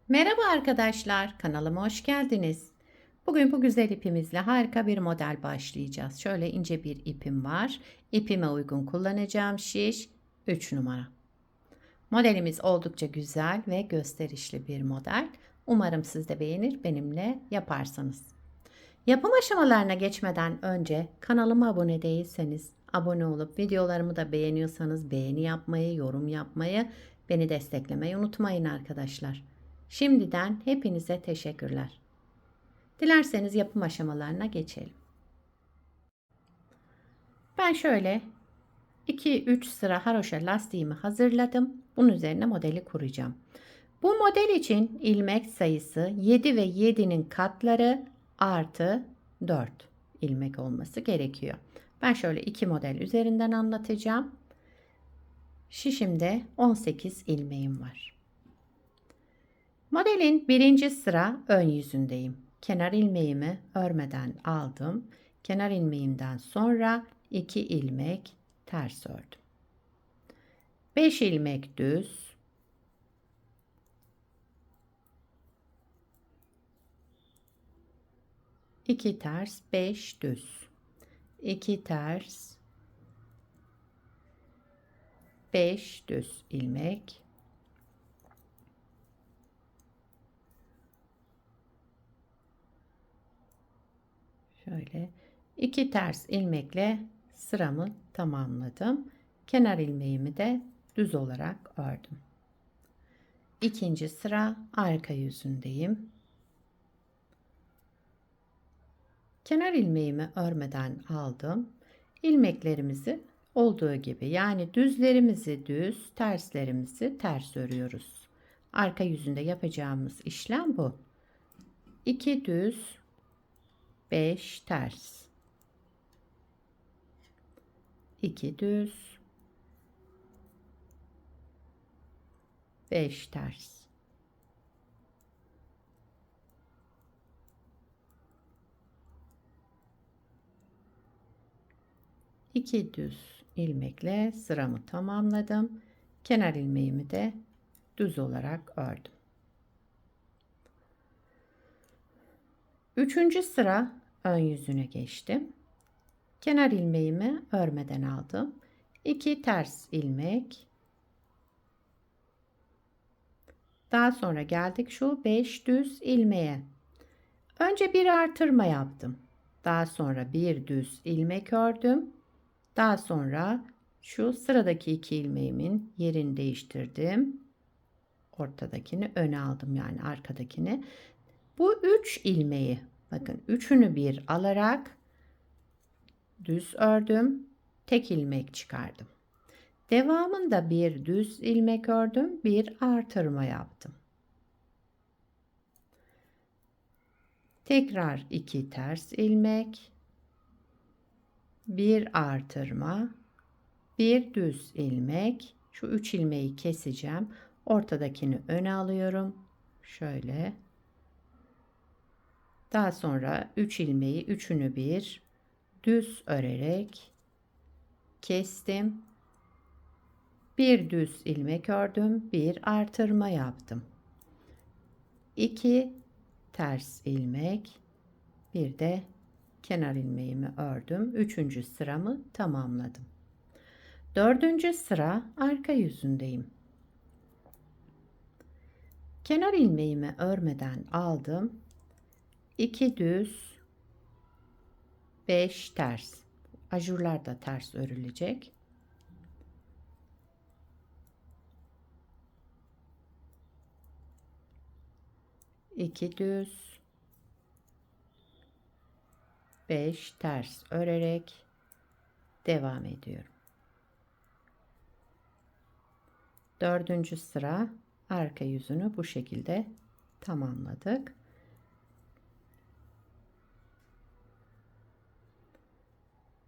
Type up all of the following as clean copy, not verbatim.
Merhaba arkadaşlar, kanalıma hoş geldiniz. Bugün bu güzel ipimizle harika bir model başlayacağız. Şöyle ince bir ipim var. İpime uygun kullanacağım şiş 3 numara. Modelimiz oldukça güzel ve gösterişli bir model. Umarım siz de beğenir, benimle yaparsanız. Yapım aşamalarına geçmeden önce kanalıma abone değilseniz, abone olup videolarımı da beğeniyorsanız beğeni yapmayı, yorum yapmayı, beni desteklemeyi unutmayın arkadaşlar. Şimdiden hepinize teşekkürler. Dilerseniz yapım aşamalarına geçelim. Ben şöyle 2-3 sıra haroşa lastiğimi hazırladım. Bunun üzerine modeli kuracağım. Bu model için ilmek sayısı 7 ve 7'nin katları artı 4 ilmek olması gerekiyor. Ben şöyle 2 model üzerinden anlatacağım. Şişimde 18 ilmeğim var. Modelin birinci sıra ön yüzündeyim. Kenar ilmeğimi örmeden aldım. Kenar ilmeğimden sonra 2 ilmek ters ördüm. 5 ilmek düz, 2 ters, 5 düz, 2 ters, 5 düz ilmek, şöyle 2 ters ilmekle sıramı tamamladım. Kenar ilmeğimi de düz olarak ördüm. İkinci sıra arka yüzündeyim. Kenar ilmeğimi örmeden aldım. İlmeklerimizi olduğu gibi, yani düzlerimizi düz, terslerimizi ters örüyoruz. Arka yüzünde yapacağımız işlem bu. 2 düz, 5 ters. 2 düz, 5 ters. 2 düz ilmekle sıramı tamamladım. Kenar ilmeğimi de düz olarak ördüm. Üçüncü sıra ön yüzüne geçtim. Kenar ilmeğimi örmeden aldım. 2 ters ilmek. Daha sonra geldik şu 5 düz ilmeğe. Önce bir artırma yaptım. Daha sonra bir düz ilmek ördüm. Daha sonra şu sıradaki 2 ilmeğimin yerini değiştirdim. Ortadakini öne aldım, yani arkadakini. Bu 3 ilmeği, bakın üçünü bir alarak düz ördüm. Tek ilmek çıkardım. Devamında bir düz ilmek ördüm, bir artırma yaptım. Tekrar 2 ters ilmek, bir artırma, bir düz ilmek. Şu 3 ilmeği keseceğim. Ortadakini öne alıyorum. Şöyle. Daha sonra 3 ilmeği üçünü bir düz örerek kestim. Bir düz ilmek ördüm, bir artırma yaptım. 2 ters ilmek, bir de kenar ilmeğimi ördüm. Üçüncü sıramı tamamladım. Dördüncü sıra arka yüzündeyim. Kenar ilmeğimi örmeden aldım. 2 düz, 5 ters. Ajurlar da ters örülecek. İki düz, 5 ters örerek devam ediyorum. Dördüncü sıra arka yüzünü bu şekilde tamamladık.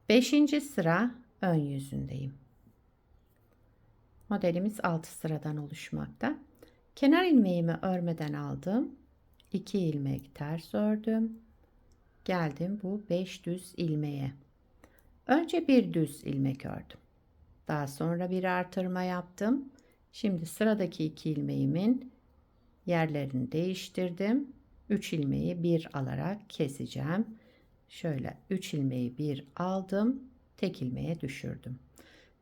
Beşinci sıra ön yüzündeyim. Modelimiz 6 sıradan oluşmakta. Kenar ilmeğimi örmeden aldım. 2 ilmek ters ördüm. Geldim bu 5 düz ilmeğe. Önce bir düz ilmek ördüm. Daha sonra bir artırma yaptım. Şimdi sıradaki 2 ilmeğimin Yerlerini değiştirdim. 3 ilmeği bir alarak keseceğim. Şöyle 3 ilmeği bir aldım. Tek ilmeğe düşürdüm.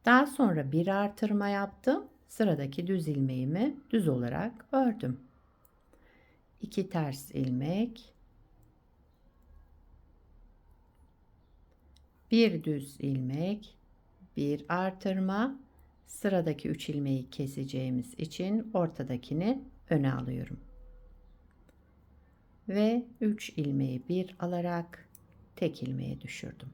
Daha sonra bir artırma yaptım. Sıradaki düz ilmeğimi düz olarak ördüm. 2 ters ilmek, bir düz ilmek, bir artırma. Sıradaki 3 ilmeği keseceğimiz için ortadakini öne alıyorum. Ve 3 ilmeği bir alarak tek ilmeğe düşürdüm.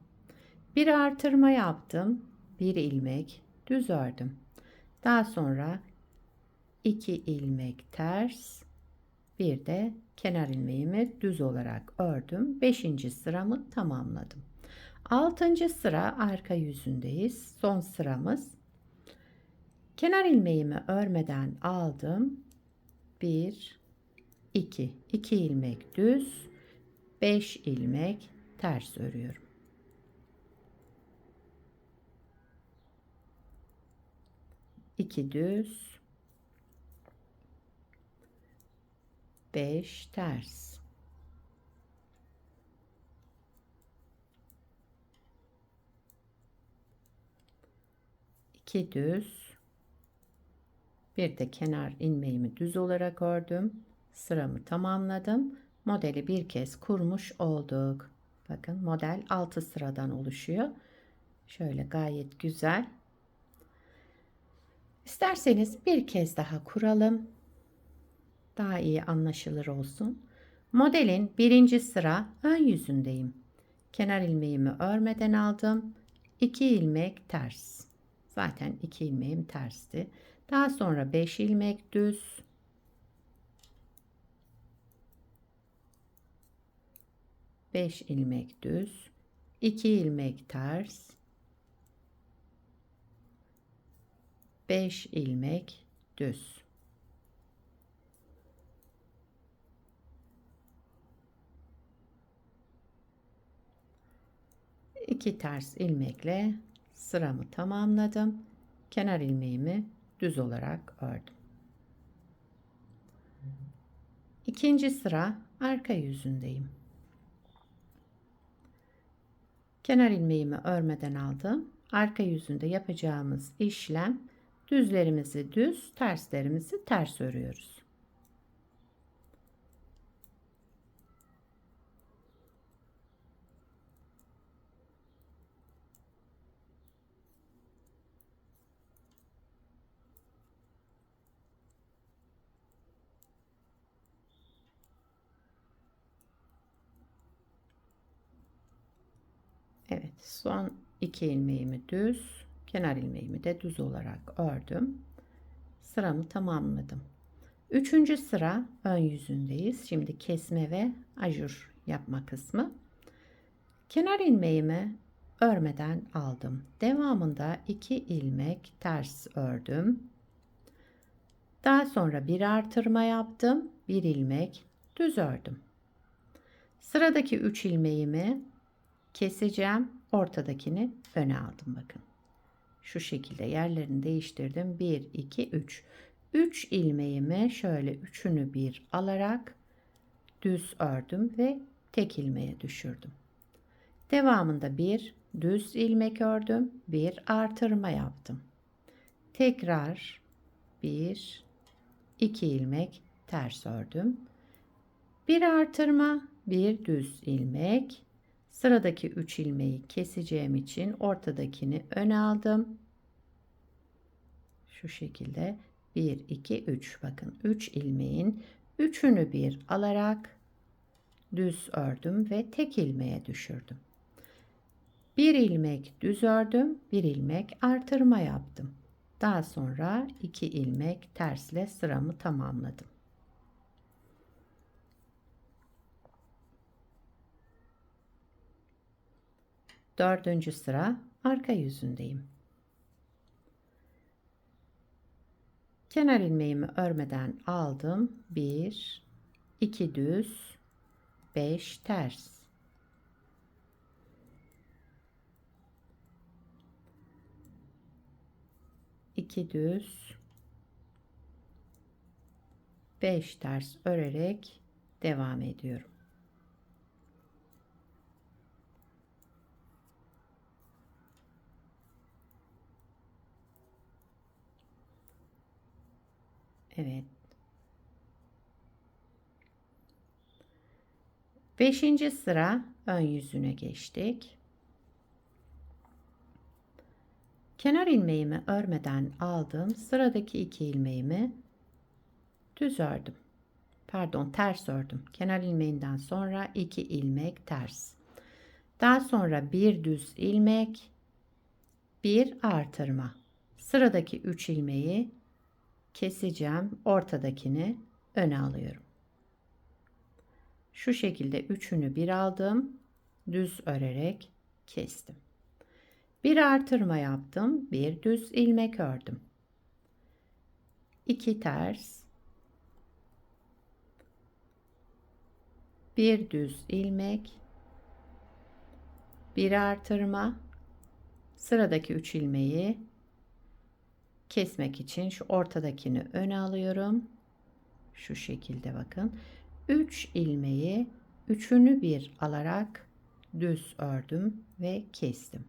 Bir artırma yaptım. Bir ilmek düz ördüm. Daha sonra 2 ilmek ters, bir de kenar ilmeğimi düz olarak ördüm. 5. sıramı tamamladım. 6. sıra arka yüzündeyiz. Son sıramız. Kenar ilmeğimi örmeden aldım. 1, 2 ilmek düz, 5 ilmek ters örüyorum. 2 düz, 5 ters. 2 düz, bir de kenar ilmeğimi düz olarak ördüm. Sıramı tamamladım. Modeli bir kez kurmuş olduk. Bakın model 6 sıradan oluşuyor. Şöyle gayet güzel. İsterseniz bir kez daha kuralım. Daha iyi anlaşılır olsun. Modelin birinci sıra ön yüzündeyim. Kenar ilmeğimi örmeden aldım. 2 ilmek ters. Zaten 2 ilmeğim tersti. Daha sonra 5 ilmek düz. 5 ilmek düz. 2 ilmek ters. 5 ilmek düz. 2 ters ilmekle sıramı tamamladım. Kenar ilmeğimi düz olarak ördüm. İkinci sıra arka yüzündeyim. Kenar ilmeğimi örmeden aldım. Arka yüzünde yapacağımız işlem, düzlerimizi düz, terslerimizi ters örüyoruz. Evet, son 2 ilmeğimi düz, kenar ilmeğimi de düz olarak ördüm. Sıramı tamamladım. Üçüncü sıra ön yüzündeyiz. Şimdi kesme ve ajur yapma kısmı. Kenar ilmeğimi örmeden aldım. Devamında 2 ilmek ters ördüm. Daha sonra bir artırma yaptım. Bir ilmek düz ördüm. Sıradaki 3 ilmeğimi keseceğim. Ortadakini öne aldım bakın. Şu şekilde yerlerini değiştirdim. 1, 2, 3. 3 ilmeğimi şöyle üçünü bir alarak düz ördüm ve tek ilmeğe düşürdüm. Devamında bir düz ilmek ördüm. Bir artırma yaptım. Tekrar 1, 2 ilmek ters ördüm. Bir artırma, bir düz ilmek. Sıradaki 3 ilmeği keseceğim için ortadakini öne aldım. Şu şekilde 1, 2, 3. Bakın 3 ilmeğin üçünü bir alarak düz ördüm ve tek ilmeğe düşürdüm. Bir ilmek düz ördüm, bir ilmek artırma yaptım. Daha sonra 2 ilmek tersle sıramı tamamladım. Dördüncü sıra arka yüzündeyim. Kenar ilmeğimi örmeden aldım. 1, 2 düz, 5 ters. 2 düz, 5 ters örerek devam ediyorum. Evet. 5. sıra ön yüzüne geçtik. Kenar ilmeğimi örmeden aldım. Sıradaki 2 ilmeğimi düz ördüm. Pardon, ters ördüm. Kenar ilmeğinden sonra 2 ilmek ters. Daha sonra bir düz ilmek, bir artırma. Sıradaki 3 ilmeği keseceğim. Ortadakini öne alıyorum. Şu şekilde üçünü bir aldım. Düz örerek kestim. Bir artırma yaptım. Bir düz ilmek ördüm. 2 ters. Bir düz ilmek. Bir artırma. Sıradaki 3 ilmeği kesmek için şu ortadakini öne alıyorum. Şu şekilde bakın. 3 ilmeği üçünü bir alarak düz ördüm ve kestim.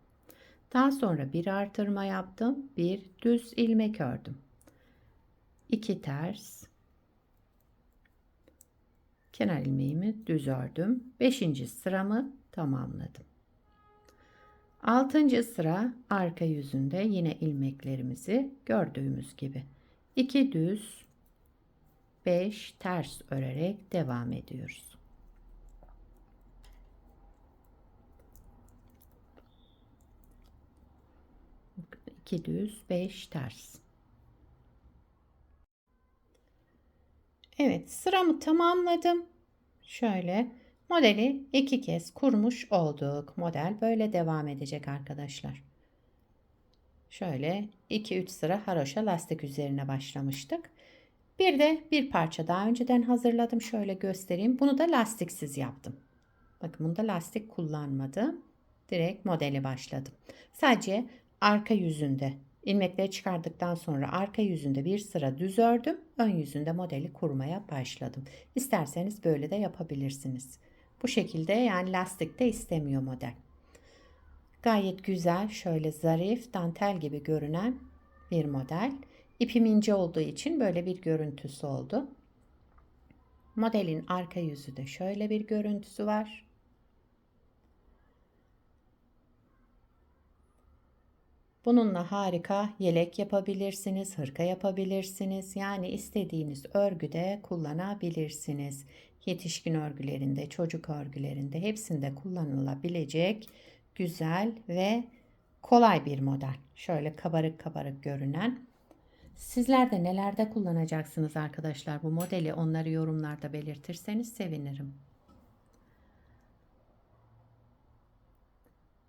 Daha sonra bir artırma yaptım. Bir düz ilmek ördüm. 2 ters. Kenar ilmeğimi düz ördüm. 5. sıramı tamamladım. 6. sıra arka yüzünde yine ilmeklerimizi gördüğümüz gibi 2 düz 5 ters örerek devam ediyoruz. İki düz 5 ters. Evet, sıramı tamamladım. Şöyle modeli 2 kez kurmuş olduk. Model böyle devam edecek arkadaşlar. Şöyle 2-3 sıra haroşa lastik üzerine başlamıştık. Bir de bir parça daha önceden hazırladım. Şöyle göstereyim. Bunu da lastiksiz yaptım. Bakın bunda lastik kullanmadım. Direkt modeli başladım. Sadece arka yüzünde ilmekleri çıkardıktan sonra arka yüzünde bir sıra düz ördüm. Ön yüzünde modeli kurmaya başladım. İsterseniz böyle de yapabilirsiniz. Bu şekilde yani lastik de istemiyor model. Gayet güzel, şöyle zarif, dantel gibi görünen bir model. İpim ince olduğu için böyle bir görüntüsü oldu. Modelin arka yüzü de şöyle bir görüntüsü var. Bununla harika yelek yapabilirsiniz, hırka yapabilirsiniz. Yani istediğiniz örgüde kullanabilirsiniz. Yetişkin örgülerinde, çocuk örgülerinde hepsinde kullanılabilecek güzel ve kolay bir model. Şöyle kabarık kabarık görünen. Sizler de nelerde kullanacaksınız arkadaşlar bu modeli? Onları yorumlarda belirtirseniz sevinirim.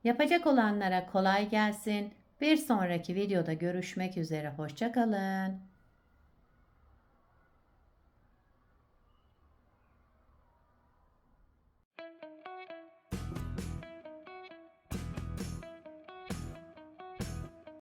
Yapacak olanlara kolay gelsin. Bir sonraki videoda görüşmek üzere. Hoşça kalın.